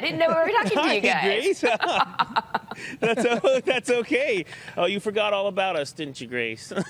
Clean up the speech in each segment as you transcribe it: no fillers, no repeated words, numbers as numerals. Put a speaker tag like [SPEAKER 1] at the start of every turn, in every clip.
[SPEAKER 1] didn't know we were talking to you guys.
[SPEAKER 2] Grace. That's okay. Oh, you forgot all about us, didn't you, Grace? Oh,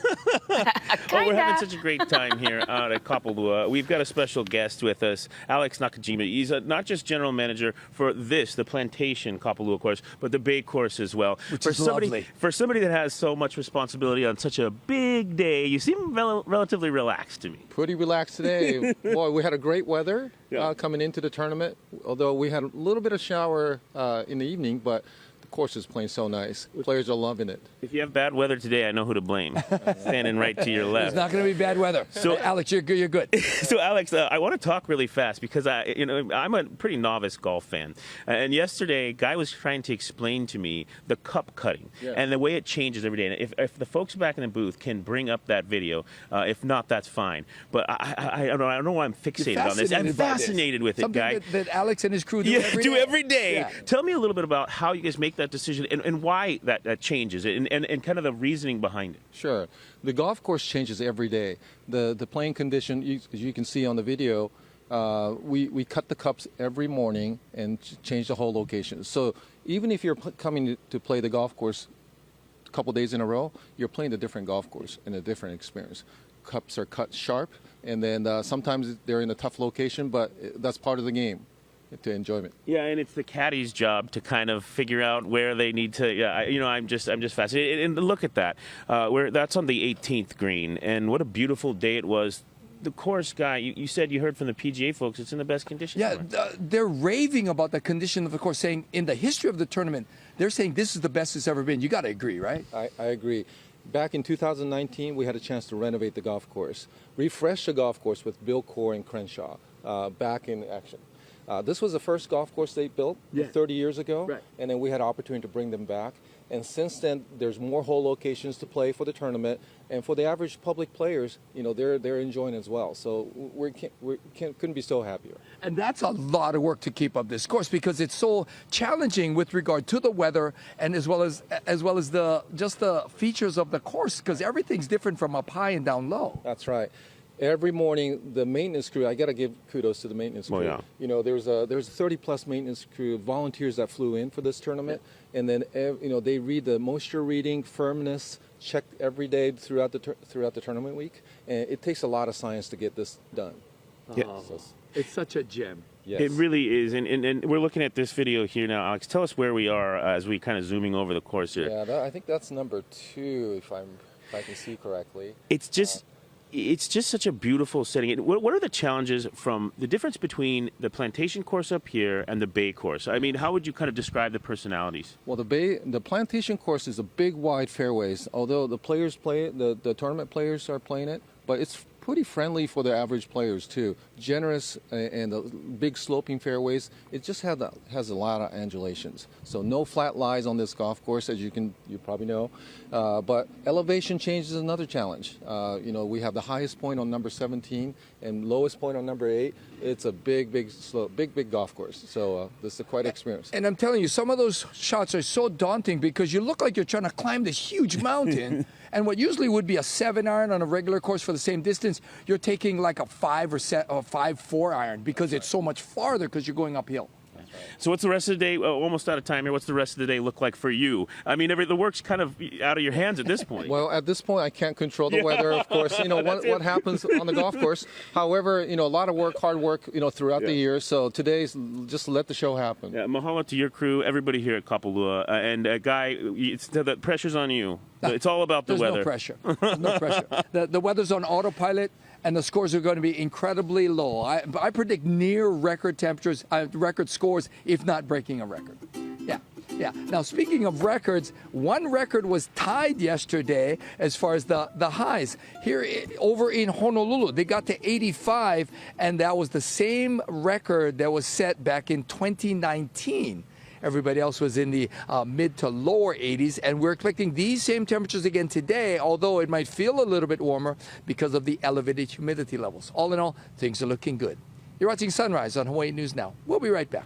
[SPEAKER 2] we're having such a great time here out at Kapalua. We've got a special guest with us, Alex Nakajima. He's not just general manager for the Plantation Kapalua course, but the Bay course as well.
[SPEAKER 3] Which is lovely.
[SPEAKER 2] For somebody that has so much responsibility on such a big day, you seem relatively relaxed to me.
[SPEAKER 4] Pretty relaxed today. Boy, we had a great weather coming into the tournament, although we had a little bit of shower in the evening, but the course is playing so nice. Players are loving it.
[SPEAKER 2] If you have bad weather today, I know who to blame. Standing right to your left.
[SPEAKER 3] It's not going to be bad weather. So, Alex, you're good. You're good.
[SPEAKER 2] So, Alex, I want to talk really fast because I'm a pretty novice golf fan. And yesterday, a guy was trying to explain to me the cup cutting and the way it changes every day. And if the folks back in the booth can bring up that video, if not, that's fine. But I don't know why I'm fixated on this. I'm fascinated with it, guy.
[SPEAKER 3] Something that Alex and his crew do
[SPEAKER 2] every day.
[SPEAKER 3] Yeah.
[SPEAKER 2] Tell me a little bit about how you guys make that decision and why that changes and kind of the reasoning behind it.
[SPEAKER 4] Sure. The golf course changes every day. The playing condition, as you can see on the video, we cut the cups every morning and change the whole location. So even if you're coming to play the golf course a couple days in a row, you're playing a different golf course and a different experience. Cups are cut sharp, and then sometimes they're in a tough location, but that's part of the game. To enjoyment.
[SPEAKER 2] Yeah, and it's the caddy's job to kind of figure out where they need to. Yeah, I'm just fascinated. And look at that. That's on the 18th green, and what a beautiful day it was. The course guy, you said you heard from the PGA folks, it's in the best condition.
[SPEAKER 3] Yeah, they're raving about the condition of the course, saying in the history of the tournament, they're saying this is the best it's ever been. You got to agree, right?
[SPEAKER 4] I agree. Back in 2019, we had a chance to renovate the golf course, refresh the golf course with Bill Core and Crenshaw back in action. This was the first golf course they built 30 years ago, and then we had an opportunity to bring them back. And since then, there's more hole locations to play for the tournament, and for the average public players, they're enjoying as well. So we couldn't be so happier.
[SPEAKER 3] And that's a lot of work to keep up this course because it's so challenging with regard to the weather and as well as the features of the course because everything's different from up high and down low.
[SPEAKER 4] That's right. Every morning, the maintenance crew, I got to give kudos to the maintenance crew.
[SPEAKER 2] Oh, yeah.
[SPEAKER 4] There's a 30-plus maintenance crew, volunteers that flew in for this tournament. And then, they read the moisture reading, firmness, checked every day throughout the tournament week. And it takes a lot of science to get this done.
[SPEAKER 3] It's such a gem.
[SPEAKER 2] Yes. It really is. And we're looking at this video here now. Alex, tell us where we are as we kind of zooming over the course here.
[SPEAKER 4] Yeah, I think that's number 2, if I can see correctly.
[SPEAKER 2] It's just such a beautiful setting. What are the challenges from the difference between the Plantation course up here and the Bay course? I mean, how would you kind of describe the personalities?
[SPEAKER 4] Well, the Plantation course is a big, wide fairways. Although the players play it, the tournament players are playing it, but it's pretty friendly for the average players too. Generous and the big sloping fairways. It just has a lot of undulations. So no flat lies on this golf course, as you probably know. But elevation change is another challenge. We have the highest point on number 17 and lowest point on number 8. It's a big slope, big golf course. So this is quite an experience.
[SPEAKER 3] And I'm telling you, some of those shots are so daunting because you look like you're trying to climb this huge mountain. And what usually would be a 7-iron on a regular course for the same distance, you're taking like a 5 or 5-4-iron because it's so much farther because you're going uphill.
[SPEAKER 2] So what's the rest of the day, almost out of time here, what's the rest of the day look like for you? I mean, the work's kind of out of your hands at this point.
[SPEAKER 4] Well, at this point, I can't control the weather, of course. What happens on the golf course. However, a lot of work, hard work, throughout the year. So today's just let the show happen.
[SPEAKER 2] Yeah, mahalo to your crew, everybody here at Kapalua. And Guy, the pressure's on you. It's all about the weather.
[SPEAKER 3] No pressure. No pressure. The weather's on autopilot. And the scores are going to be incredibly low. I predict near record temperatures, record scores, if not breaking a record. Yeah. Now, speaking of records, one record was tied yesterday as far as the highs. Here over in Honolulu, they got to 85, and that was the same record that was set back in 2019. Everybody else was in the mid to lower 80s, and we're expecting these same temperatures again today, although it might feel a little bit warmer because of the elevated humidity levels. All in all, things are looking good. You're watching Sunrise on Hawaii News Now. We'll be right back.